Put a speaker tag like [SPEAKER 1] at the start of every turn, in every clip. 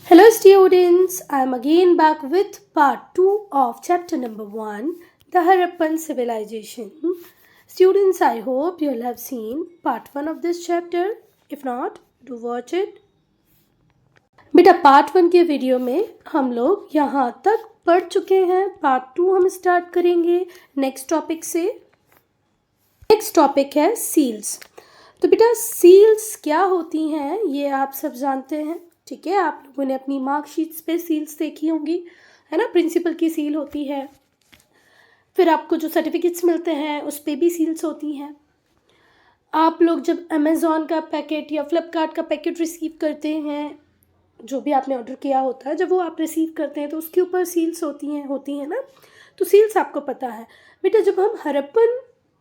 [SPEAKER 1] Hello students, I am again back with part 2 of chapter number 1, the Harappan civilization. Students, I hope you all have seen part 1 of this chapter. If not, do watch it. बेटा part 1 के video में हम लोग यहाँ तक पढ़ चुके हैं. पार्ट 2 हम स्टार्ट करेंगे नेक्स्ट टॉपिक से. नेक्स्ट टॉपिक है सील्स. तो बेटा सील्स क्या होती हैं ये आप सब जानते हैं. ठीक है, आप लोगों ने अपनी मार्कशीट्स पे सील्स देखी होंगी, है ना. प्रिंसिपल की सील होती है, फिर आपको जो सर्टिफिकेट्स मिलते हैं उस पर भी सील्स होती हैं. आप लोग जब अमेज़ॉन का पैकेट या फ्लिपकार्ट का पैकेट रिसीव करते हैं, जो भी आपने ऑर्डर किया होता है, जब वो आप रिसीव करते हैं तो उसके ऊपर सील्स होती हैं ना. तो सील्स आपको पता है बेटा. जब हम हड़प्पन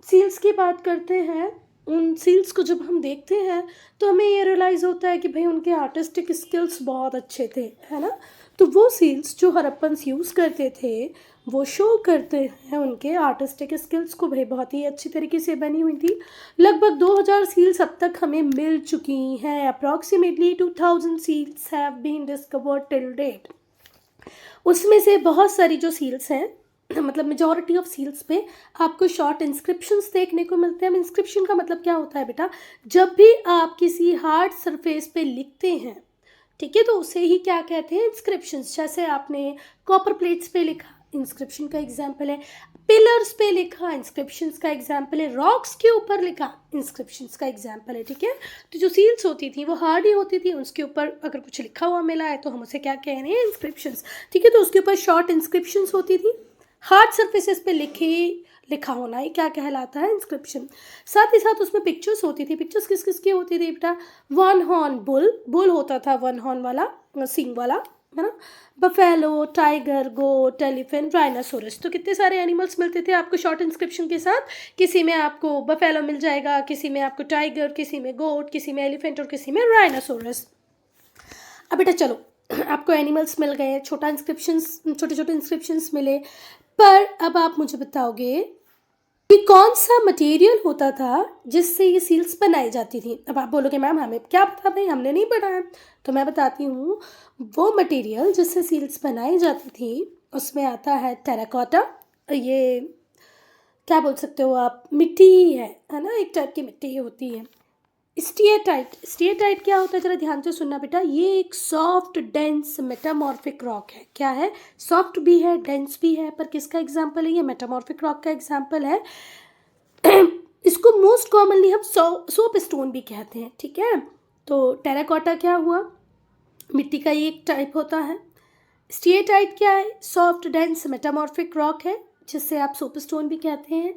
[SPEAKER 1] सील्स की बात करते हैं, उन सील्स को जब हम देखते हैं तो हमें ये रियलाइज़ होता है कि भाई उनके आर्टिस्टिक स्किल्स बहुत अच्छे थे, है ना. तो वो सील्स जो हड़प्पन्स यूज़ करते थे वो शो करते हैं उनके आर्टिस्टिक स्किल्स को. भाई बहुत ही अच्छी तरीके से बनी हुई थी. लगभग 2000 सील्स अब तक हमें मिल चुकी हैं. Approximately 2000 seals have been discovered till date. उसमें से बहुत सारी जो सील्स हैं, मतलब मेजॉरिटी ऑफ सील्स पे आपको शॉर्ट इंस्क्रिप्शंस देखने को मिलते हैं. इंस्क्रिप्शन का मतलब क्या होता है बेटा, जब भी आप किसी हार्ड सरफेस पे लिखते हैं, ठीक है, तो उसे ही क्या कहते हैं, इंस्क्रिप्शंस. जैसे आपने कॉपर प्लेट्स पे लिखा, इंस्क्रिप्शन का एग्जाम्पल है. पिलर्स पे लिखा, इंस्क्रिप्शंस का एग्जाम्पल है. रॉक्स के ऊपर लिखा, इंस्क्रिप्शंस का एग्जाम्पल है. ठीक है, तो जो सील्स होती थी वो हार्ड ही होती थी. उसके ऊपर अगर कुछ लिखा हुआ मिला है तो हम उसे क्या कह रहे हैं, इंस्क्रिप्शंस. ठीक है, तो उसके ऊपर शॉर्ट इंस्क्रिप्शंस होती थी. हार्ड सरफेसेस पे लिखा होना ही क्या कहलाता है, इंस्क्रिप्शन. साथ ही साथ उसमें पिक्चर्स होती थी. पिक्चर्स किस किस की होती थी बेटा, वन हॉर्न बुल होता था, वन हॉर्न वाला, सींग वाला, है ना. बफेलो, टाइगर, गोट, एलिफेंट, राइनासोरस. तो कितने सारे एनिमल्स मिलते थे आपको शॉर्ट इंस्क्रिप्शन के साथ. किसी में आपको बफेलो मिल जाएगा, किसी में आपको टाइगर, किसी में गोट, किसी में एलिफेंट और किसी में राइनासोरस. अब बेटा चलो, आपको एनिमल्स मिल गए, छोटे छोटे इंस्क्रिप्शंस मिले. पर अब आप मुझे बताओगे कि कौन सा मटेरियल होता था जिससे ये सील्स बनाई जाती थी. अब आप बोलोगे मैम हमें क्या पता, भाई हमने नहीं पढ़ा है. तो मैं बताती हूँ. वो मटेरियल जिससे सील्स बनाई जाती थी उसमें आता है टेराकोटा. ये क्या बोल सकते हो आप, मिट्टी ही है ना, एक टाइप की मिट्टी होती है. स्टीएटाइट क्या होता है, जरा ध्यान से सुनना बेटा. ये एक सॉफ्ट डेंस मेटामॉर्फिक रॉक है. क्या है, सॉफ्ट भी है, डेंस भी है. पर किसका एग्जाम्पल है ये, मेटामॉर्फिक रॉक का एग्जाम्पल है. इसको मोस्ट कॉमनली हम सोप स्टोन भी कहते हैं. ठीक है, तो टेराकोटा क्या हुआ, मिट्टी का ये एक टाइप होता है. स्टीएटाइट क्या है, सॉफ्ट डेंस मेटामॉर्फिक रॉक है जिससे आप सोप स्टोन भी कहते हैं.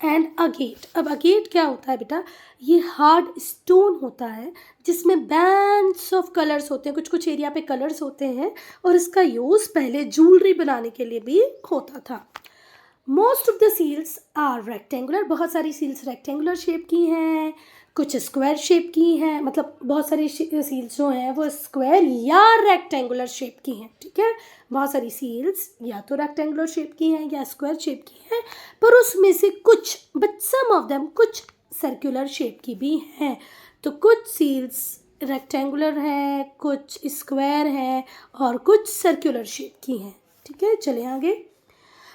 [SPEAKER 1] And agate. अब अगेट क्या होता है बेटा, ये हार्ड स्टोन होता है जिसमें बैंड्स ऑफ कलर्स होते हैं, कुछ कुछ एरिया पे कलर्स होते हैं. और इसका यूज़ पहले ज्वेलरी बनाने के लिए भी होता था. Most of the seals are rectangular. बहुत सारी सील्स रेक्टेंगुलर शेप की हैं, कुछ स्क्वायर शेप की हैं. मतलब बहुत सारी सील्स जो हैं वो स्क्वायर या रेक्टेंगुलर शेप की हैं. ठीक है, बहुत सारी सील्स या तो रेक्टेंगुलर शेप की हैं या स्क्वायर शेप की हैं. पर उसमें से कुछ, बट सम ऑफ देम, कुछ सर्कुलर शेप की भी हैं. तो कुछ सील्स रेक्टेंगुलर हैं, कुछ स्क्वायर हैं और कुछ सर्कुलर शेप की हैं. ठीक है, चले आगे.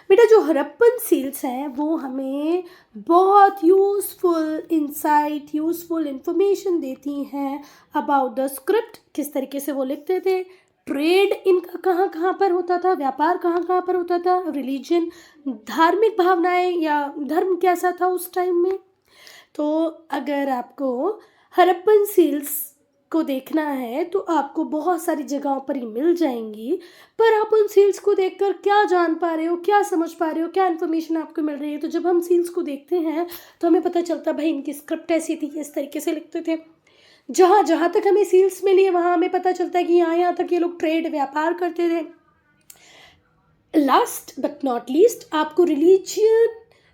[SPEAKER 1] बेटा जो हड़प्पन सील्स हैं वो हमें बहुत यूज़फुल इंसाइट, यूज़फुल इंफॉर्मेशन देती हैं अबाउट द स्क्रिप्ट. किस तरीके से वो लिखते थे, ट्रेड इनका कहाँ कहाँ पर होता था, व्यापार कहाँ कहाँ पर होता था, रिलीजन, धार्मिक भावनाएं या धर्म कैसा था उस टाइम में. तो अगर आपको हड़प्पन सील्स को देखना है तो आपको बहुत सारी जगहों पर ही मिल जाएंगी. पर आप उन सील्स को देखकर क्या जान पा रहे हो, क्या समझ पा रहे हो, क्या इन्फॉर्मेशन आपको मिल रही है. तो जब हम सील्स को देखते हैं तो हमें पता चलता भाई इनकी स्क्रिप्ट ऐसी थी, इस तरीके से लिखते थे. जहाँ जहाँ तक हमें सील्स मिली है वहाँ हमें पता चलता है कि यहाँ तक ये लोग ट्रेड, व्यापार करते थे. लास्ट बट नॉट लीस्ट, आपको रिलीजन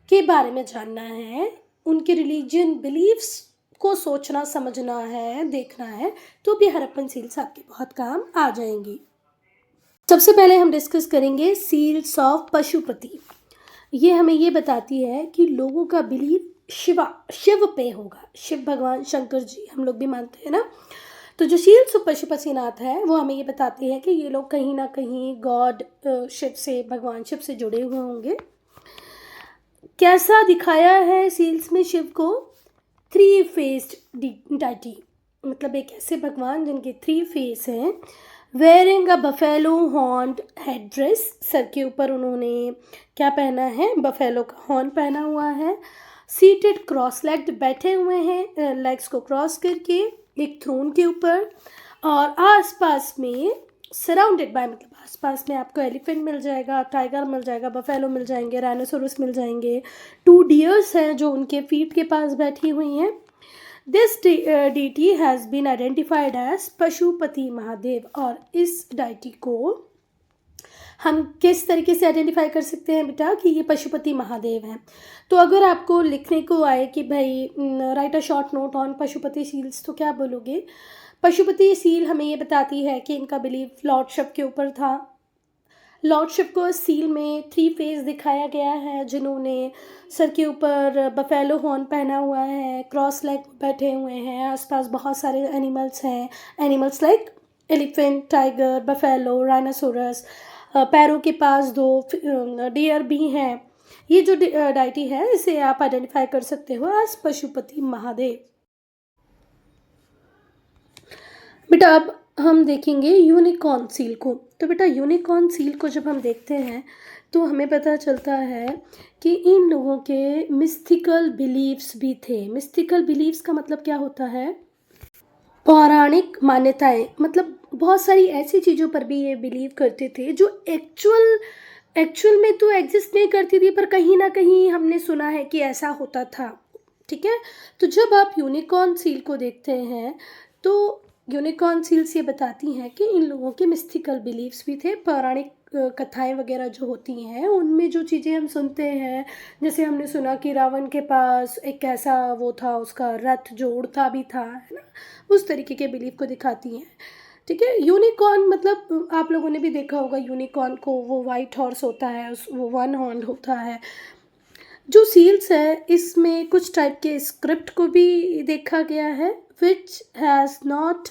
[SPEAKER 1] के बारे में जानना है, उनके रिलीजन बिलीव्स को सोचना, समझना है, देखना है, तो भी हड़प्पन सील्स आपके बहुत काम आ जाएंगी. सबसे पहले हम डिस्कस करेंगे सील्स ऑफ पशुपति. ये हमें ये बताती है कि लोगों का बिलीव शिव पे होगा. शिव भगवान शंकर जी हम लोग भी मानते हैं ना. तो जो सील्स और पशुपतिनाथ है वो हमें ये बताते हैं कि ये लोग कहीं ना कहीं गॉड शिव से, भगवान शिव से जुड़े हुए होंगे। कैसा दिखाया है सील्स में शिव को? 3 फेस्ड डाइटी, मतलब एक ऐसे भगवान जिनके 3 फेस हैं। Wearing a buffalo horn head dress, sir के ऊपर उन्होंने क्या पहना है? बफेलो का हॉर्न पहना हुआ है। सीटेड क्रॉस लेग्ड, बैठे हुए हैं लेग्स को क्रॉस करके एक थ्रोन के ऊपर, और आसपास में सराउंडेड बाय, मतलब आसपास में आपको एलिफेंट मिल जाएगा, टाइगर मिल जाएगा, बफेलो मिल जाएंगे, राइनोसोरस मिल जाएंगे, 2 डियर्स हैं जो उनके फीट के पास बैठी हुई हैं। This deity has been identified as Pashupati Mahadev, और इस डाइटी को हम किस तरीके से आइडेंटिफाई कर सकते हैं बेटा कि ये पशुपति महादेव हैं? तो अगर आपको लिखने को आए कि भाई write a short note on Pashupati seals, तो क्या बोलोगे? पशुपति सील हमें ये बताती है कि इनका बिलीव लॉर्ड शिव के ऊपर था। लॉर्ड शिव को सील में 3 फेस दिखाया गया है, जिन्होंने सर के ऊपर बफेलो हॉर्न पहना हुआ है, क्रॉस लेग बैठे हुए हैं, आसपास बहुत सारे एनिमल्स हैं, animals like elephant, tiger, buffalo, rhinoceros, पैरों के पास 2 डियर भी हैं। ये जो डाइटी है इसे आप आइडेंटिफाई कर सकते हो एज पशुपति महादेव। बेटा अब हम देखेंगे यूनिकॉर्न सील को। तो बेटा यूनिकॉर्न सील को जब हम देखते हैं तो हमें पता चलता है कि इन लोगों के मिस्टिकल बिलीव्स भी थे। मिस्टिकल बिलीव्स का मतलब क्या होता है? पौराणिक मान्यताएं, मतलब बहुत सारी ऐसी चीज़ों पर भी ये बिलीव करते थे जो एक्चुअल में तो एग्जिस्ट नहीं करती थी, पर कहीं ना कहीं हमने सुना है कि ऐसा होता था। ठीक है, तो जब आप यूनिकॉर्न सील को देखते हैं तो यूनिकॉर्न सील्स ये बताती हैं कि इन लोगों के मिस्टिकल बिलीव्स भी थे। पौराणिक कथाएं वगैरह जो होती हैं उनमें जो चीज़ें हम सुनते हैं, जैसे हमने सुना कि रावण के पास एक ऐसा वो था, उसका रथ जो उड़ता भी था, है ना, उस तरीके के बिलीव को दिखाती हैं। ठीक है, यूनिकॉर्न मतलब आप लोगों ने भी देखा होगा यूनिकॉर्न को, वो वाइट हॉर्स होता है, वो 1 हॉर्न होता है। जो सील्स है इसमें कुछ टाइप के स्क्रिप्ट को भी देखा गया है, which has not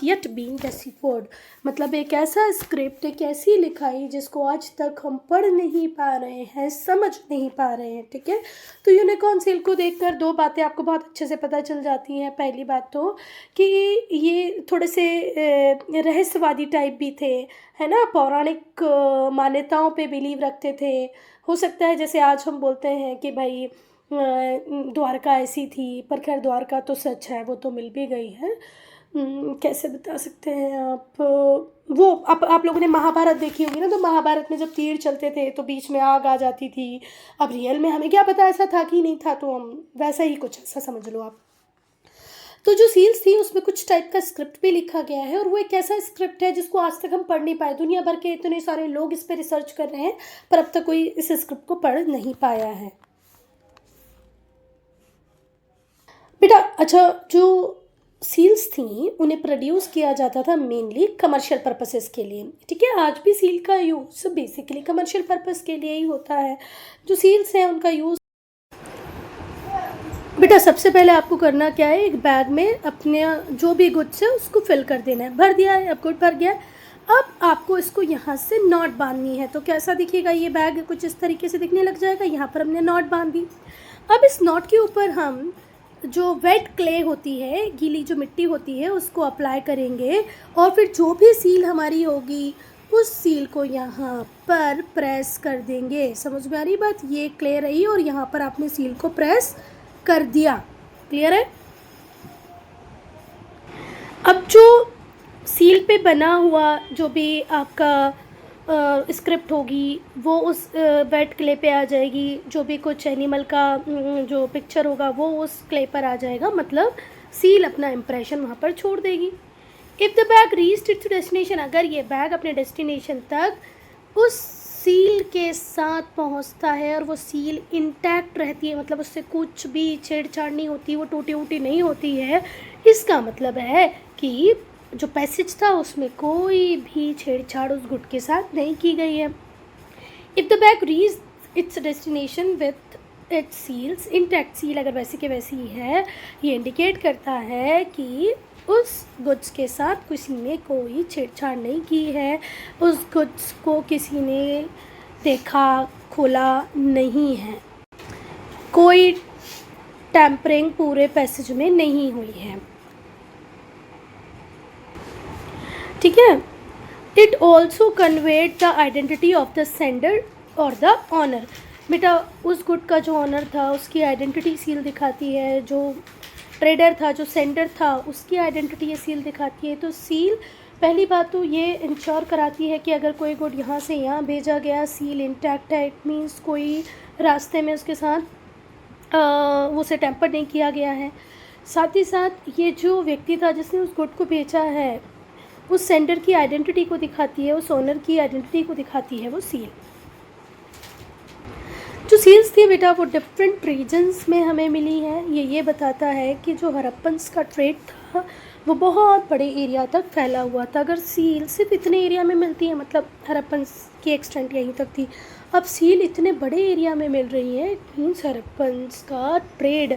[SPEAKER 1] yet been deciphered, मतलब एक ऐसा स्क्रिप्ट, एक ऐसी लिखाई जिसको आज तक हम पढ़ नहीं पा रहे हैं, समझ नहीं पा रहे हैं। ठीक है, तो यूनिकॉर्न सील को देखकर 2 बातें आपको बहुत अच्छे से पता चल जाती हैं। पहली बात तो कि ये थोड़े से रहस्यवादी टाइप भी थे, है ना, पौराणिक मान्यताओं पे बिलीव रखते थे। हो सकता है जैसे आज हम बोलते हैं कि भाई द्वारका ऐसी थी, पर खैर द्वारका तो सच है, वो तो मिल भी गई है। कैसे बता सकते हैं आप, वो आप लोगों ने महाभारत देखी होगी ना, तो महाभारत में जब तीर चलते थे तो बीच में आग आ जाती थी। अब रियल में हमें क्या पता ऐसा था कि नहीं था, तो हम वैसा ही कुछ ऐसा समझ लो आप। तो जो सील्स थी उसमें कुछ टाइप का स्क्रिप्ट भी लिखा गया है, और वो एक ऐसा स्क्रिप्ट है जिसको आज तक हम पढ़ नहीं पाए। दुनिया भर के इतने सारे लोग इस पर रिसर्च कर रहे हैं, पर अब तक कोई इस स्क्रिप्ट को पढ़ नहीं पाया है बेटा। अच्छा, जो सील्स थी उन्हें प्रोड्यूस किया जाता था मेनली कमर्शियल पर्पसेस के लिए। ठीक है, आज भी सील का यूज़ बेसिकली कमर्शियल पर्पस के लिए ही होता है। जो सील्स हैं उनका यूज़ बेटा सबसे पहले आपको करना क्या है, एक बैग में अपने जो भी गुड्स है उसको फिल कर देना है। भर दिया है, अब गुड भर गया है। अब आपको इसको यहाँ से नॉट बांधनी है। तो कैसा दिखेगा ये बैग? कुछ इस तरीके से दिखने लग जाएगा। यहाँ पर हमने नॉट बांध दी। अब इस नॉट के ऊपर हम जो वेट क्ले होती है, गीली जो मिट्टी होती है, उसको अप्लाई करेंगे, और फिर जो भी सील हमारी होगी उस सील को यहाँ पर प्रेस कर देंगे। समझ में आ रही बात? ये क्ले रही और यहाँ पर आपने सील को प्रेस कर दिया। क्लियर है? अब जो सील पे बना हुआ जो भी आपका स्क्रिप्ट होगी वो उस वेट क्ले पे आ जाएगी। जो भी कुछ एनिमल का जो पिक्चर होगा वो उस क्ले पर आ जाएगा, मतलब सील अपना इम्प्रेशन वहाँ पर छोड़ देगी। If the bag reached it's destination, अगर ये बैग अपने डेस्टिनेशन तक उस सील के साथ पहुंचता है और वो सील इंटैक्ट रहती है, मतलब उससे कुछ भी छेड़छाड़ नहीं होती, वो टूटी वूटी नहीं होती है, इसका मतलब है कि जो पैसेज था उसमें कोई भी छेड़छाड़ उस गुड के साथ नहीं की गई है। If the bag reach its destination with its seals intact, seal अगर वैसी के वैसी ही है, ये इंडिकेट करता है कि उस गुड्स के साथ किसी ने कोई छेड़छाड़ नहीं की है, उस गुड्स को किसी ने देखा खोला नहीं है, कोई टैम्परिंग पूरे पैसेज में नहीं हुई है। ठीक है। It also conveyed the identity of the sender और द ऑनर। बेटा उस गुड का जो ऑनर था उसकी आइडेंटिटी सील दिखाती है, जो ट्रेडर था, जो सेंडर था, उसकी आइडेंटिटी ये सील दिखाती है। तो सील पहली बात तो ये इंश्योर कराती है कि अगर कोई गुड यहाँ से यहाँ भेजा गया, सील इंटैक्ट है, इट मीन्स कोई रास्ते में उसके साथ उसे टेम्पर नहीं किया गया है। साथ ही साथ ये जो व्यक्ति था जिसने उस गुड को बेचा है, उस सेंडर की आइडेंटिटी को दिखाती है, उस ओनर की आइडेंटिटी को दिखाती है वो सील। जो सील्स थी बेटा वो डिफरेंट रीजन्स में हमें मिली हैं। ये बताता है कि जो हड़प्पन्स का ट्रेड था वो बहुत बड़े एरिया तक फैला हुआ था। अगर सील सिर्फ इतने एरिया में मिलती है, मतलब हड़प्पन्स की एक्सटेंट यहीं तक थी, अब सील इतने बड़े एरिया में मिल रही है, इट मीन्स हड़प्पन्स का trade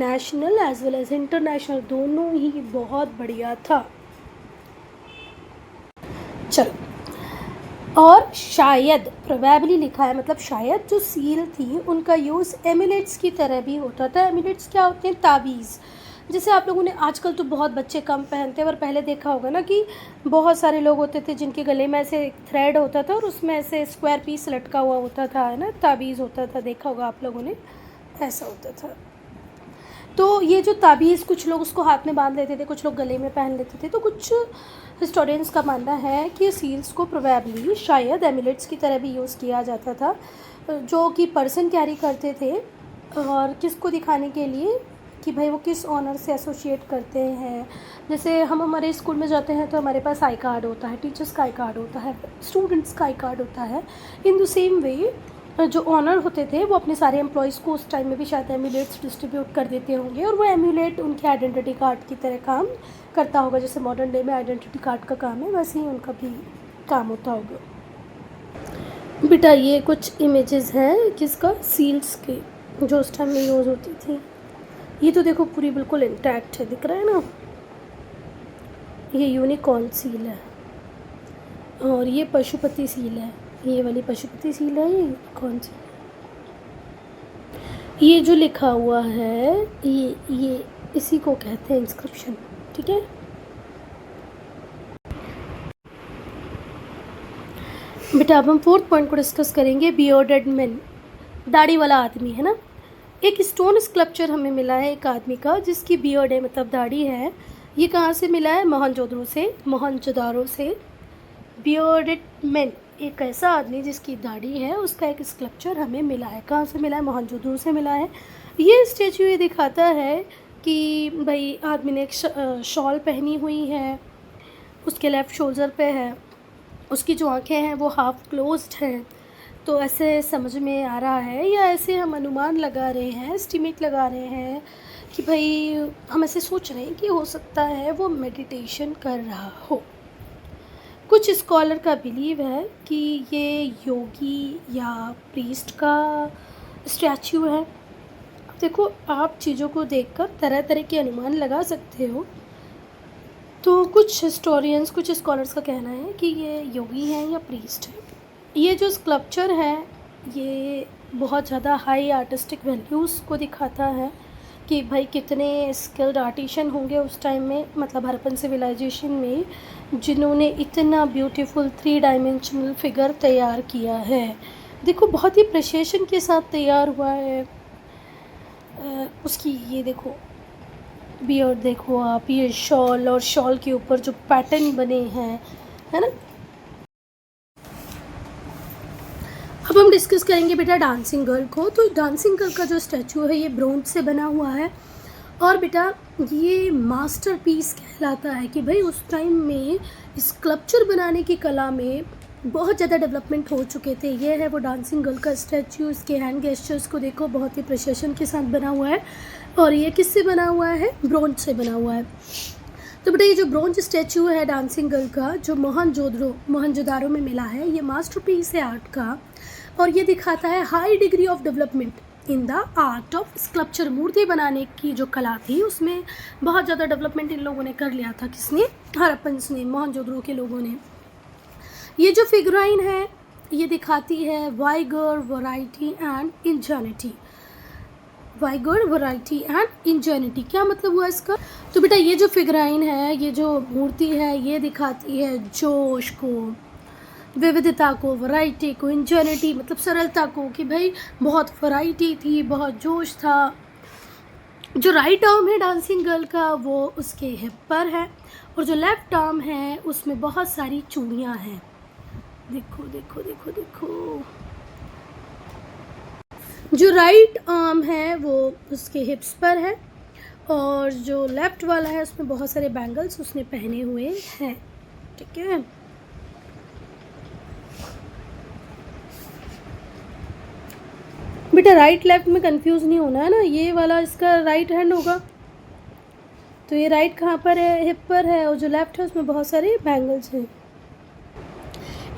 [SPEAKER 1] national as well as international दोनों ही बहुत बढ़िया था। चलो, और शायद प्रोबेबली लिखा है, मतलब शायद जो सील थी उनका यूज़ एमुलेट्स की तरह भी होता था। एमुलेट्स क्या होते हैं? ताबीज़। जैसे आप लोगों ने आजकल तो बहुत बच्चे कम पहनते हैं, और पहले देखा होगा ना कि बहुत सारे लोग होते थे जिनके गले में ऐसे थ्रेड होता था और उसमें ऐसे स्क्वायर पीस लटका हुआ होता था, है ना, ताबीज़ होता था, देखा होगा आप लोगों ने, ऐसा होता था। तो ये जो ताबीज़, कुछ लोग उसको हाथ में बांध लेते थे, कुछ लोग गले में पहन लेते थे। तो कुछ हिस्टोरियंस का मानना है कि सील्स को प्रोबेबली शायद एमुलेट्स की तरह भी यूज़ किया जाता था, जो कि पर्सन कैरी करते थे, और किसको दिखाने के लिए कि भाई वो किस ऑनर से एसोसिएट करते हैं। जैसे हम हमारे स्कूल में जाते हैं तो हमारे पास आई कार्ड होता है, टीचर्स का आई कार्ड होता है, स्टूडेंट्स का आई कार्ड होता है। इन द सेम वे जो ऑनर होते थे वो अपने सारे एम्प्लॉयज़ को उस टाइम में भी शायद एमुलेट्स डिस्ट्रीब्यूट कर देते होंगे, और वो एमुलेट उनके आइडेंटिटी कार्ड की तरह काम करता होगा। जैसे मॉडर्न डे में आइडेंटिटी कार्ड का काम है, वैसे ही उनका भी काम होता होगा। बेटा ये कुछ इमेजेस हैं किसका? सील्स के, जो उस टाइम में यूज़ होती थी। ये तो देखो पूरी बिल्कुल इंटैक्ट है, दिख रहा है ना। ये यूनिकॉर्न सील है, और ये पशुपति सील है, ये वाली पशुपति सील है, ये कौन सी? ये जो लिखा हुआ है ये इसी को कहते हैं इंस्क्रिप्शन। ठीक है। बेटा अब हम फोर्थ पॉइंट को डिस्कस करेंगे, बियर्डेड मैन, दाढ़ी वाला आदमी, है ना। एक स्टोन स्कल्पचर हमें मिला है एक आदमी का जिसकी बियर्ड है, मतलब दाढ़ी है। ये कहाँ से मिला है? मोहनजोदारो से। बियर्डेड मैन, एक ऐसा आदमी जिसकी दाढ़ी है, उसका एक स्कल्पचर हमें मिला है। कहाँ से मिला है? मोहनजोदड़ो से मिला है। ये स्टेचू ये दिखाता है कि भाई आदमी ने एक शॉल पहनी हुई है, उसके लेफ़्ट शोल्डर पे है, उसकी जो आँखें हैं वो हाफ क्लोज्ड हैं। तो ऐसे समझ में आ रहा है, या ऐसे हम अनुमान लगा रहे हैं, एस्टिमेट लगा रहे हैं कि भाई हम ऐसे सोच रहे हैं कि हो सकता है वो मेडिटेशन कर रहा हो। कुछ स्कॉलर का बिलीव है कि ये योगी या प्रीस्ट का स्टैचू है। देखो आप चीज़ों को देखकर तरह तरह के अनुमान लगा सकते हो। तो कुछ हिस्टोरियंस, कुछ स्कॉलर्स का कहना है कि ये योगी हैं या प्रीस्ट है। ये जो स्कल्पचर है ये बहुत ज़्यादा हाई आर्टिस्टिक वैल्यूज़ को दिखाता है कि भाई कितने स्किल्ड आर्टिशन होंगे उस टाइम में, मतलब हड़प्पन सिविलाइजेशन में, जिन्होंने इतना ब्यूटीफुल 3 डायमेंशनल फिगर तैयार किया है। देखो बहुत ही प्रिसिशन के साथ तैयार हुआ है। उसकी ये देखो बियर्ड, देखो आप, ये शॉल, और शॉल के ऊपर जो पैटर्न बने हैं, है ना। अब हम डिस्कस करेंगे बेटा डांसिंग गर्ल को। तो डांसिंग गर्ल का जो स्टैचू है ये ब्रोंज से बना हुआ है, और बेटा ये मास्टरपीस कहलाता है कि भाई उस टाइम में स्कल्पचर बनाने की कला में बहुत ज़्यादा डेवलपमेंट हो चुके थे। ये है वो डांसिंग गर्ल का स्टैचू। इसके हैंड गेस्चर्स को देखो, बहुत ही प्रिसिशन के साथ बना हुआ है, और ये किससे बना हुआ है? ब्रोंज से बना हुआ है। तो बेटा ये जो ब्रोंज स्टैचू है डांसिंग गर्ल का, जो मोहनजोदारो में मिला है, ये मास्टरपीस है आर्ट का, और ये दिखाता है high degree of development in the art of sculpture, मूर्ति बनाने की जो कला थी उसमें बहुत ज़्यादा डेवलपमेंट इन लोगों ने कर लिया था। किसने? हड़प्पन्स ने, मोहनजोदड़ो के लोगों ने। ये जो फिगराइन है ये दिखाती है vigour, variety and Ingenuity. Vigour, variety and Ingenuity, क्या मतलब हुआ इसका? तो बेटा ये जो फिगराइन है, ये जो मूर्ति है, ये दिखाती है जोश को, विविधता को, वैरायटी को, इंजेनिटी मतलब सरलता को, कि भाई बहुत वैरायटी थी, बहुत जोश था। जो राइट आर्म है डांसिंग गर्ल का वो उसके हिप पर है, और जो लेफ्ट आर्म है उसमें बहुत सारी चूड़ियाँ हैं। देखो देखो देखो देखो, जो राइट आर्म है वो उसके हिप्स पर है, और जो लेफ्ट वाला है उसमें बहुत सारे बैंगल्स उसने पहने हुए हैं। ठीक है, बेटा राइट लेफ्ट में कंफ्यूज नहीं होना है ना, ये वाला इसका राइट हैंड होगा, तो ये राइट कहाँ पर है? हिप पर है, और जो लेफ्ट है उसमें बहुत सारे बैंगल्स हैं।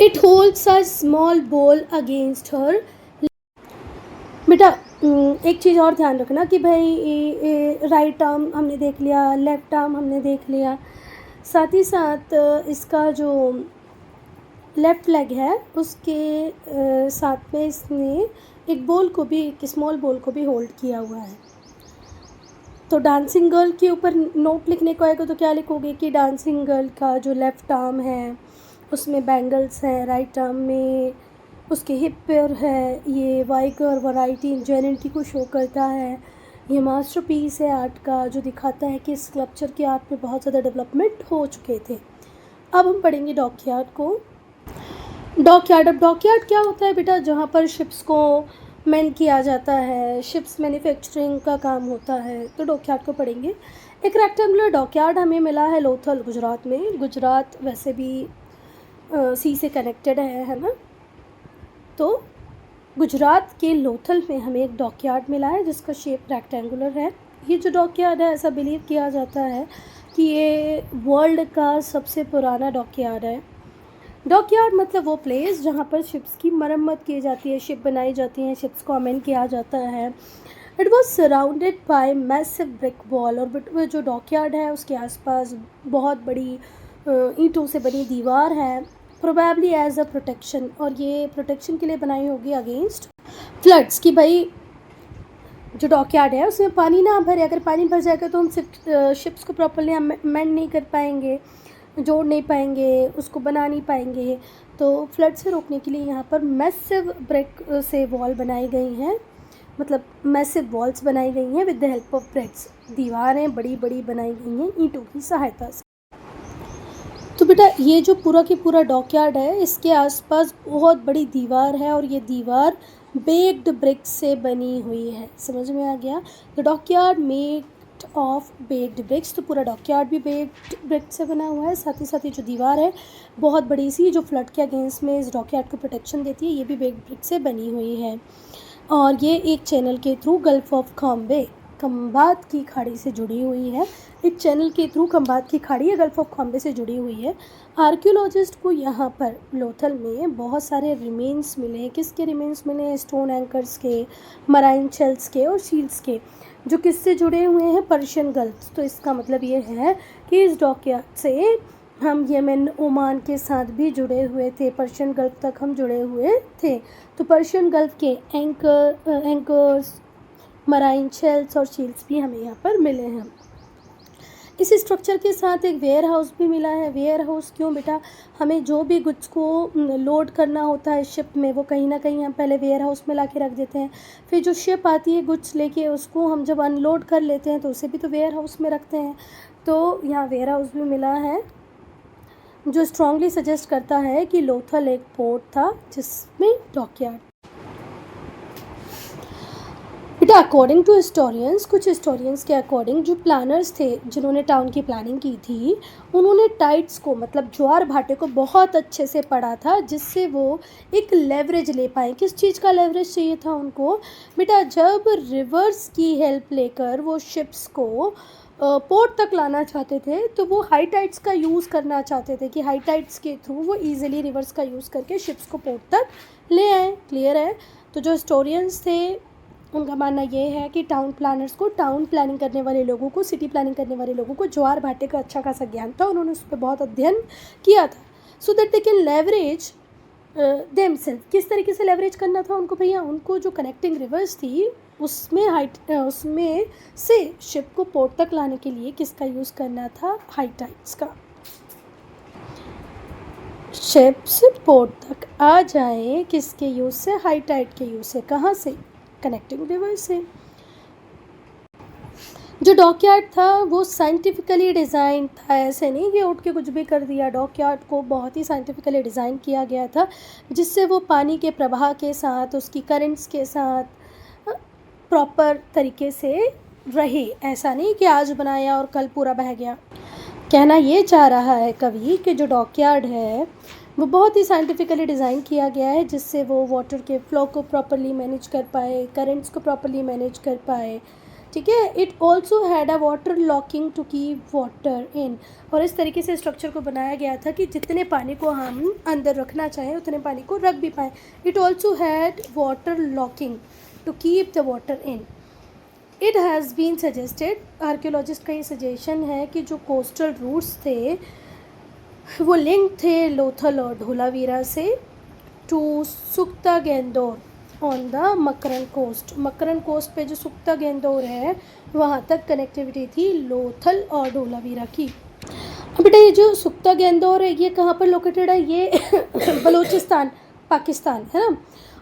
[SPEAKER 1] It holds a small ball against her. बेटा एक चीज़ और ध्यान रखना कि भाई राइट आर्म हमने देख लिया, लेफ्ट आर्म हमने देख लिया, साथ ही साथ इसका जो लेफ़्ट लेग है उसके साथ में इसने एक बॉल को भी, एक स्मॉल बॉल को भी होल्ड किया हुआ है। तो डांसिंग गर्ल के ऊपर नोट लिखने को आएगा तो क्या लिखोगे कि डांसिंग गर्ल का जो लेफ़्ट आर्म है उसमें बैंगल्स हैं, राइट आर्म में उसके हिप पर है, ये वाइगर, वैरायटी, इंजेनिटी को शो करता है। ये मास्टरपीस है आर्ट का, जो दिखाता है कि स्कल्पचर के आर्ट में बहुत ज़्यादा डेवलपमेंट हो चुके थे। अब हम पढ़ेंगे डॉकयार्ड को। डॉकयार्ड, अब डॉकयार्ड क्या होता है बेटा? जहाँ पर शिप्स को मेंट किया जाता है, शिप्स मैन्युफैक्चरिंग का काम होता है, तो डॉकयार्ड को पढ़ेंगे। एक रेक्टेंगुलर डॉकयार्ड हमें मिला है लोथल, गुजरात में। गुजरात वैसे भी सी से कनेक्टेड है ना, तो गुजरात के लोथल में हमें एक डॉकयार्ड मिला है जिसका शेप रेक्टेंगुलर है। ये जो डॉकयार्ड है, ऐसा बिलीव किया जाता है कि ये वर्ल्ड का सबसे पुराना डॉकयार्ड है। डॉकयार्ड मतलब वो प्लेस जहाँ पर शिप्स की मरम्मत की जाती है, शिप बनाई जाती हैं, शिप्स को अमेंड किया जाता है। It was surrounded by massive brick wall, और जो डॉकयार्ड है उसके आसपास बहुत बड़ी ईंटों से बनी दीवार है, प्रोबेबली एज अ प्रोटेक्शन, और ये प्रोटेक्शन के लिए बनाई होगी अगेंस्ट फ्लड्स, कि भाई जो डॉकयार्ड है उसमें पानी ना भरे। अगर पानी भर जाएगा तो हम शिप्स को प्रॉपरली अमेंड नहीं कर पाएंगे, जोड़ नहीं पाएंगे, उसको बना नहीं पाएंगे। तो फ्लड से रोकने के लिए यहाँ पर मैसिव ब्रिक से वॉल बनाई गई हैं, मतलब मैसिव वॉल्स बनाई गई हैं with the help of BRICS. दीवारें बड़ी बड़ी बनाई गई हैं ईंटों की सहायता से। तो बेटा ये जो पूरा की पूरा डॉकयार्ड है इसके आसपास बहुत बड़ी दीवार है, और ये दीवार बेक्ड ब्रिक्स से बनी हुई है। समझ में आ गया? The dockyard made of baked bricks, तो पूरा डॉकयार्ड भी बेक्ड ब्रिक से बना हुआ है। साथ ही जो दीवार है बहुत बड़ी सी, जो फ्लड के अगेंस्ट में इस डॉकयार्ड को प्रोटेक्शन देती है, ये भी बेक्ड ब्रिक से बनी हुई है। और ये एक चैनल के थ्रू गल्फ ऑफ खम्बे, खंबात की खाड़ी से जुड़ी हुई है। एक चैनल के थ्रू खंबात की खाड़ी या गल्फ ऑफ खम्बे से जुड़ी हुई है। आर्कियोलॉजिस्ट को यहाँ पर लोथल में बहुत सारे रिमेन्स मिले हैं। किसके रिमेन्स मिले हैं? स्टोन एंकर्स के, मराइन शेल्स के और शील्स के, जो किससे जुड़े हुए हैं? Persian gulf. तो इसका मतलब ये है कि इस डॉकयार्ड से हम यमन, ओमान के साथ भी जुड़े हुए थे, पर्शियन गल्फ तक हम जुड़े हुए थे। तो पर्शियन गल्फ के एंकर्स, मराइन शेल्स और शील्स भी हमें यहाँ पर मिले हैं। इस स्ट्रक्चर के साथ एक वेयर हाउस भी मिला है। वेयर हाउस क्यों बेटा? हमें जो भी गुड्स को लोड करना होता है शिप में, वो कहीं ना कहीं हम पहले वेयर हाउस में ला के रख देते हैं। फिर जो शिप आती है गुड्स लेके, उसको हम जब अनलोड कर लेते हैं तो उसे भी तो वेयर हाउस में रखते हैं। तो यहाँ वेयर हाउस भी मिला है, जो स्ट्रांगली सजेस्ट करता है कि लोथल एक पोर्ट था जिसमें डॉकयार्ड। बेटा अकॉर्डिंग टू हिस्टोरियंस, कुछ हिस्टोरियंस के अकॉर्डिंग जो प्लानर्स थे जिन्होंने टाउन की प्लानिंग की थी, उन्होंने टाइड्स को मतलब ज्वार भाटे को बहुत अच्छे से पढ़ा था, जिससे वो एक लेवरेज ले पाए। किस चीज़ का लेवरेज चाहिए था उनको? बेटा जब रिवर्स की हेल्प लेकर वो शिप्स को पोर्ट तक लाना चाहते थे, तो वो हाई टाइड्स का यूज़ करना चाहते थे कि हाई टाइड्स के थ्रू वो ईजिली रिवर्स का यूज़ करके शिप्स को पोर्ट तक ले आए। क्लियर है? तो जो हिस्टोरियंस थे उनका मानना ये है कि टाउन प्लानर्स को, टाउन प्लानिंग करने वाले लोगों को, सिटी प्लानिंग करने वाले लोगों को ज्वार भाटे का अच्छा खासा ज्ञान था, उन्होंने उस पर बहुत अध्ययन किया था, so that they can leverage themselves. किस तरीके से लेवरेज करना था उनको भैया, उनको जो कनेक्टिंग रिवर्स थी उसमें से शिप को पोर्ट तक लाने के लिए किसका यूज़ करना था, हाई टाइड्स का। शिप्स पोर्ट तक आ जाए किसके यूज़ से, हाई टाइड के यूज़ से। कहाँ से, कनेक्टिंग रिवर्स से। जो डॉकयार्ड था वो साइंटिफिकली डिज़ाइन था, ऐसे नहीं कि उठ के कुछ भी कर दिया। डॉकयार्ड को बहुत ही साइंटिफिकली डिज़ाइन किया गया था, जिससे वो पानी के प्रवाह के साथ, उसकी करंट्स के साथ प्रॉपर तरीके से रहे। ऐसा नहीं कि आज बनाया और कल पूरा बह गया। कहना ये चाह रहा है कवि कि जो डॉकयार्ड है वो बहुत ही साइंटिफिकली डिज़ाइन किया गया है, जिससे वो वाटर के फ्लो को प्रॉपरली मैनेज कर पाए, करंट्स को प्रॉपरली मैनेज कर पाए। ठीक है। It also had a water locking to keep water in, और इस तरीके से स्ट्रक्चर को बनाया गया था कि जितने पानी को हम अंदर रखना चाहें उतने पानी को रख भी पाएँ। It also had water locking to keep the water in. It has been suggested, archaeologist का ये सजेशन है कि जो कोस्टल रूट्स थे वो लिंक थे लोथल और धोलावीरा से टू सुक्ता Dor on the Makran coast. Makran coast पे जो सुक्ता गेंदोर है वहाँ तक कनेक्टिविटी थी लोथल और धोलावीरा की। अब बेटा ये जो सुक्ता गेंदोर है ये कहाँ पर लोकेटेड है, ये बलूचिस्तान पाकिस्तान है ना।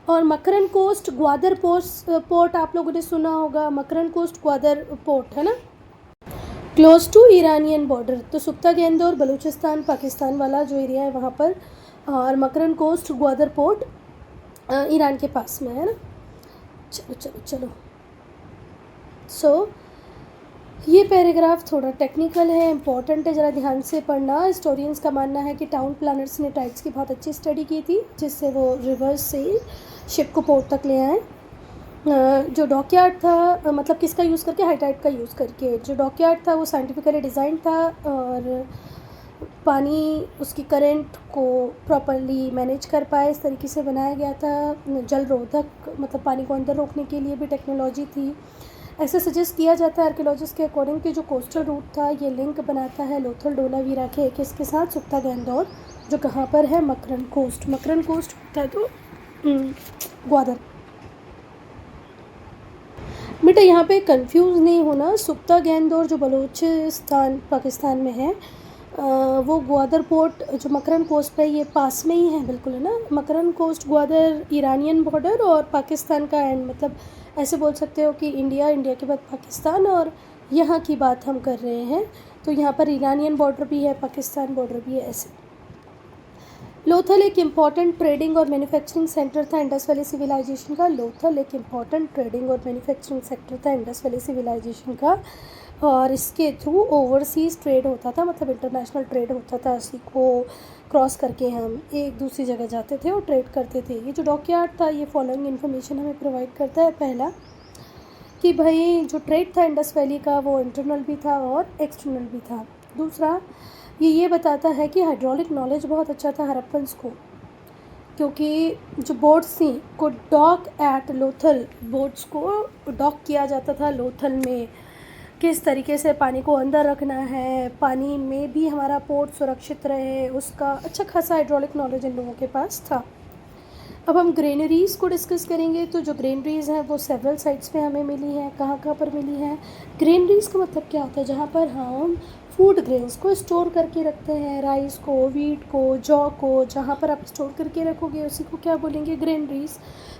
[SPEAKER 1] और मकरन कोस्ट ग्वादर पोर्ट आप लोगों ने सुना होगा, मकरन कोस्ट ग्वादर पोर्ट है ना, क्लोज टू ईरानियन बॉर्डर। तो सुक्ता गेंदोर बलूचिस्तान पाकिस्तान वाला जो एरिया है वहाँ पर, और Makarand coast Gwadar port Iran के पास में है ना। चलो चलो चलो। सो ये पैराग्राफ थोड़ा टेक्निकल है, इम्पॉर्टेंट है, ज़रा ध्यान से पढ़ना। हिस्टोरियंस का मानना है कि टाउन प्लानर्स ने टाइड्स की बहुत अच्छी स्टडी की थी, जिससे वो रिवर्स से शिप को पोर्ट तक ले आए। जो डॉकयार्ड था, मतलब किसका यूज़ करके, हाई टाइड का यूज़ करके। जो डॉकयार्ड था वो साइंटिफिकली डिज़ाइन था और पानी उसकी करंट को प्रॉपरली मैनेज कर पाए, इस तरीके से बनाया गया था। जल रोधक, मतलब पानी को अंदर रोकने के लिए भी टेक्नोलॉजी थी। ऐसे सजेस्ट किया जाता है आर्कियोलॉजिस्ट के अकॉर्डिंग कि जो कोस्टल रूट था ये लिंक बनाता है लोथल धोलावीरा के किसके साथ, सुक्ता गेंदोर, जो कहाँ पर है, मकरन कोस्ट। मकरन कोस्ट होता है तो ग्वादर। बेटा यहाँ पे कंफ्यूज नहीं होना, सुक्ता गेंदोर जो बलूचिस्तान पाकिस्तान में है वो ग्वादर पोर्ट जो मकरन कोस्ट पे ये पास में ही है बिल्कुल है ना। Makarand coast Gwadar Iranian border और पाकिस्तान का एंड, मतलब ऐसे बोल सकते हो कि इंडिया के बाद पाकिस्तान, और यहाँ की बात हम कर रहे हैं तो यहाँ पर ईरानियन बॉर्डर भी है, पाकिस्तान बॉर्डर भी है ऐसे। लोथल एक इम्पॉर्टेंट ट्रेडिंग और मैन्युफैक्चरिंग सेंटर था इंडस वैली सिविलाइजेशन का। लोथल एक इम्पॉर्टेंट ट्रेडिंग और मैन्युफैक्चरिंग सेक्टर था इंडस वैली सिविलाइजेशन का, और इसके थ्रू ओवरसीज़ ट्रेड होता था, मतलब इंटरनेशनल ट्रेड होता था। इसी को क्रॉस करके हम एक दूसरी जगह जाते थे और ट्रेड करते थे। ये जो डॉकयार्ड था ये फॉलोइंग इन्फॉर्मेशन हमें प्रोवाइड करता है। पहला कि भाई जो ट्रेड था इंडस वैली का वो इंटरनल भी था और एक्सटर्नल भी था। दूसरा ये बताता है कि हाइड्रोलिक नॉलेज बहुत अच्छा था हड़प्पन्स को, क्योंकि जो बोट्स थी को डॉक एट लोथल, बोट्स को डॉक किया जाता था लोथल में। किस तरीके से पानी को अंदर रखना है, पानी में भी हमारा पोर्ट सुरक्षित रहे, उसका अच्छा खासा हाइड्रोलिक नॉलेज इन लोगों के पास था। अब हम ग्रेनरीज़ को डिस्कस करेंगे। तो जो ग्रेनरीज़ हैं वो सेवरल साइट्स पे हमें मिली हैं। कहाँ कहाँ पर मिली हैं? ग्रेनरीज़ का मतलब क्या होता है? जहाँ पर हम फूड ग्रेन्स को स्टोर करके रखते हैं, राइस को, वीट को, जौ को, जहाँ पर आप स्टोर करके रखोगे उसी को क्या बोलेंगे? ग्रेनरीज़।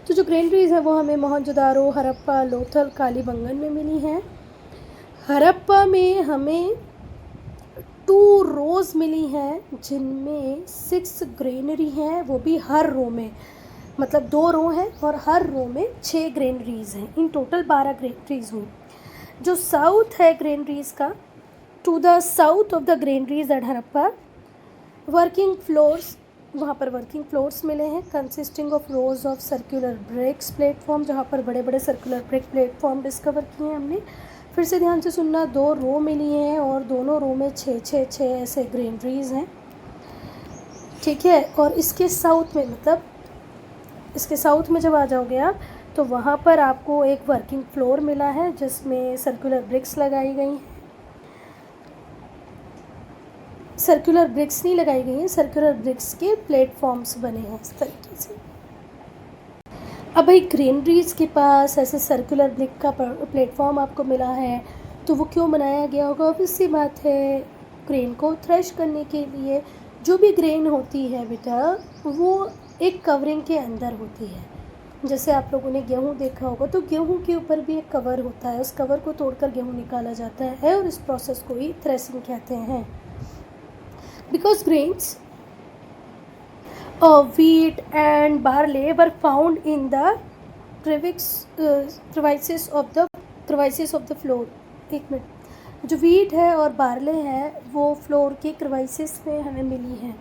[SPEAKER 1] तो जो ग्रेनरीज़ हैं वो हमें मोहनजोदारो, हड़प्पा, लोथल, कालीबंगन में मिली हैं। हड़प्पा में हमें 2 रोज़ मिली हैं जिनमें 6 ग्रेनरी हैं, वो भी हर रो में, मतलब 2 रो हैं और हर रो में 6 ग्रेनरीज़ हैं। इन टोटल 12 ग्रेनरीज़ हुई। जो साउथ है ग्रेनरीज़ का, to the south of the granaries at Harappa working floors, वहाँ पर वर्किंग फ्लोर्स मिले हैं consisting of rows of circular bricks platform, जहाँ पर बड़े बड़े सर्कुलर ब्रेक प्लेटफॉर्म डिस्कवर किए हैं हमने। फिर से ध्यान से सुनना, 2 रो मिली हैं और दोनों रो में 6 ऐसे ग्रेनरीज हैं। ठीक है। और इसके साउथ में, मतलब इसके साउथ में जब आ जाओगे आप तो वहाँ पर आपको एक वर्किंग फ्लोर मिला है जिसमें सर्कुलर ब्रिक्स लगाई गई हैं। सर्कुलर ब्रिक्स नहीं लगाई गई हैं, सर्कुलर ब्रिक्स के प्लेटफॉर्म्स बने हैं इस तरीके से। अब भाई ग्रेनरीज के पास ऐसे सर्कुलर ब्रिक का प्लेटफॉर्म आपको मिला है, तो वो क्यों बनाया गया होगा? ऑब्वियस सी बात है, ग्रेन को थ्रेश करने के लिए। जो भी ग्रेन होती है बेटा, वो एक कवरिंग के अंदर होती है। जैसे आप लोगों ने गेहूँ देखा होगा, तो गेहूँ के ऊपर भी एक कवर होता है, उस कवर को तोड़कर गेहूँ निकाला जाता है और इस प्रोसेस को ही थ्रेसिंग कहते हैं। Because grains wheat and barley were found in the crevices of the floor। एक मिनट, जो वीट है और बार्ले है वो फ्लोर के क्रिवाइसिस में हमें मिली है।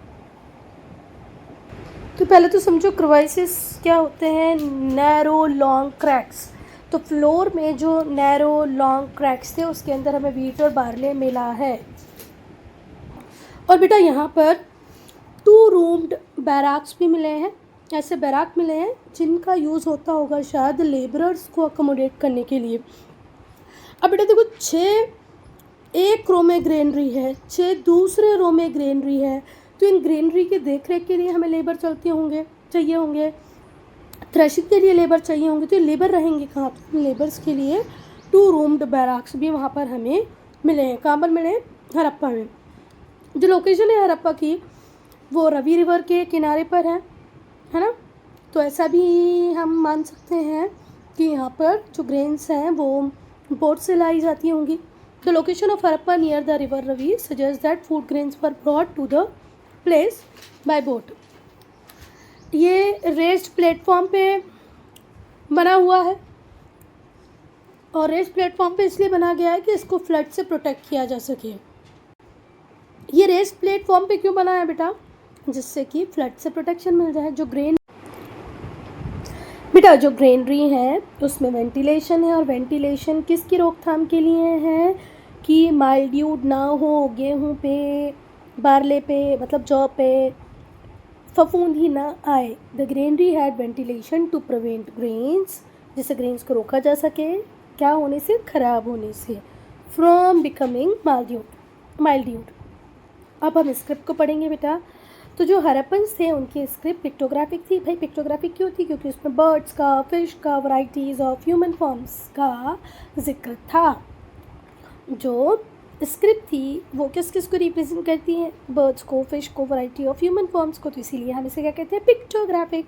[SPEAKER 1] तो पहले तो समझो क्रिवाइसिस क्या होते हैं। Narrow long cracks. तो फ्लोर में जो नैरो लॉन्ग क्रैक्स थे उसके अंदर हमें वीट और बार्ले मिला है। और बेटा यहाँ पर 2 रूम्ड बैराक्स भी मिले हैं। ऐसे बैराक मिले हैं जिनका यूज़ होता होगा शायद लेबरर्स को अकोमोडेट करने के लिए। अब बेटा देखो, 6 एक रो में ग्रेनरी है, 6 दूसरे रो में ग्रेनरी है, तो इन ग्रेनरी के देख रेख के लिए हमें लेबर चाहिए होंगे, थ्रेशिंग के लिए लेबर चाहिए होंगे। तो लेबर रहेंगे कहाँ पर? लेबर्स के लिए 2 रूम्ड बैराक्स भी वहाँ पर हमें मिले हैं। कहाँ पर मिले? हड़प्पा में। जो लोकेशन है हड़प्पा की वो रवि रिवर के किनारे पर है ना। तो ऐसा भी हम मान सकते हैं कि यहाँ पर जो ग्रेन्स हैं वो बोट से लाई जाती होंगी। The location of Harappa near the river Ravi suggest that food grains were brought to the place by boat. ये रेस्ड प्लेटफॉर्म पे बना हुआ है और रेस्ड प्लेटफॉर्म पे इसलिए बना गया है कि इसको फ्लड से प्रोटेक्ट किया जा सके। ये रेस्ड प्लेटफॉर्म पे क्यों बना है बेटा? जिससे कि फ्लड से प्रोटेक्शन मिल जाए। जो ग्रेनरी है उसमें वेंटिलेशन है, और वेंटिलेशन किसकी रोकथाम के लिए है? कि माइल्ड्यूड ना हो गेहूँ पे, बार्ले पे, मतलब जौ पे फफूंदी ना आए। The granary had ventilation to prevent grains, जिससे ग्रेन्स को रोका जा सके क्या होने से? खराब होने से, फ्रॉम बिकमिंग माइल्ड्यूड। अब हम स्क्रिप्ट को पढ़ेंगे बेटा। तो जो हड़प्पन्स थे उनकी स्क्रिप्ट पिक्टोग्राफिक थी। भाई पिक्टोग्राफिक क्यों थी? क्योंकि उसमें बर्ड्स का, फिश का, वैरायटीज़ ऑफ ह्यूमन फॉर्म्स का जिक्र था। जो स्क्रिप्ट थी वो किस किस को रिप्रेजेंट करती है? बर्ड्स को, फिश को, वैरायटी ऑफ ह्यूमन फॉर्म्स को। तो इसीलिए हम इसे क्या कहते हैं? Pictographic.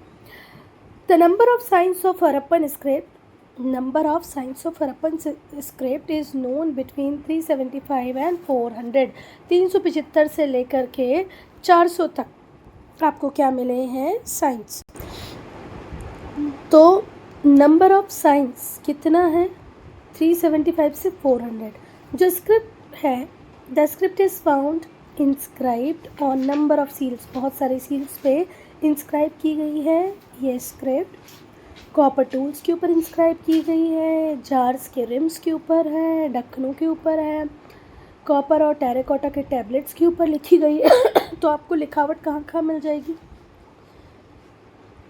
[SPEAKER 1] The number of science of Harappan script is known between 375 and 400। 375 से लेकर के 400 तक आपको क्या मिले हैं? साइंस। तो नंबर ऑफ साइंस कितना है? 375 से 400। जो स्क्रिप्ट है, the script is found inscribed on number of seals. बहुत सारे सील्स पे इंस्क्राइब की गई है ये स्क्रिप्ट। कॉपर टूल्स के ऊपर इंस्क्राइब की गई है, जार्स के रिम्स के ऊपर है, ढक्कनों के ऊपर है, कॉपर और टेराकोटा के टैबलेट्स के ऊपर लिखी गई है। तो आपको लिखावट कहाँ कहाँ मिल जाएगी?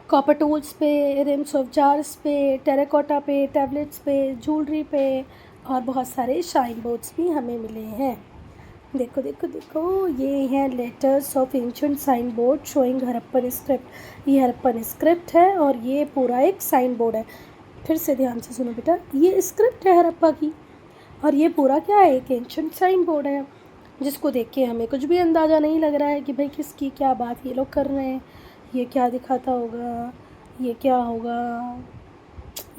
[SPEAKER 1] कॉपर टूल्स पे, रिम्स ऑफ जार्स पे, टेराकोटा पे, टैबलेट्स पे, ज्वेलरी पे, और बहुत सारे शाइन बोर्ड्स भी हमें मिले हैं। देखो देखो देखो, ये हैं letters of ancient sign board showing Harappan script. ये हड़प्पन स्क्रिप्ट है और ये पूरा एक साइन बोर्ड है। फिर से ध्यान से सुनो बेटा, ये स्क्रिप्ट है हड़प्पा की और ये पूरा क्या है? एक एंशिएंट साइन बोर्ड है, जिसको देख के हमें कुछ भी अंदाज़ा नहीं लग रहा है कि भाई किसकी क्या बात ये लोग कर रहे हैं। ये क्या दिखाता होगा? ये क्या होगा?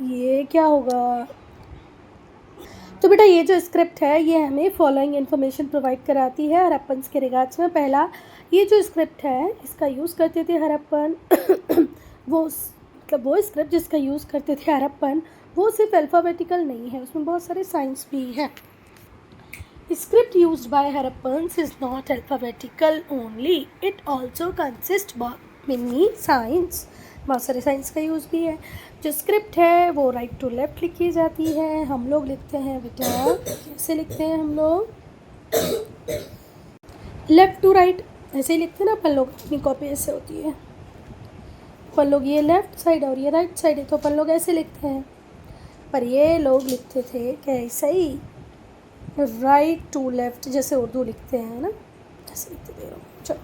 [SPEAKER 1] ये क्या होगा? तो बेटा ये जो स्क्रिप्ट है ये हमें फॉलोइंग इन्फॉर्मेशन प्रोवाइड कराती है हड़प्पन्स के रिगार्ड्स में। पहला, ये जो स्क्रिप्ट है इसका यूज़ करते थे हड़प्पन वो स्क्रिप्ट जिसका यूज़ करते थे हड़प्पन वो सिर्फ अल्फ़ाबेटिकल नहीं है, उसमें बहुत सारे साइंस भी हैं। Script used by Harappans is not alphabetical only, it also consist many science. बहुत सारे साइंस का यूज़ भी है। जो स्क्रिप्ट है वो राइट टू लेफ्ट लिखी जाती है। हम लोग लिखते हैं बेटा, कैसे लिखते हैं हम लोग? लेफ्ट टू राइट, ऐसे ही लिखते हैं ना अपन लोग, अपनी कॉपी ऐसे होती है। अपन लोग ये लेफ़्ट साइड और ये राइट साइड है तो अपन लोग ऐसे लिखते हैं, पर ये लोग लिखते थे कैसे ही, राइट टू लेफ़्ट, जैसे उर्दू लिखते हैं ना, ऐसे लिखते थे। चलो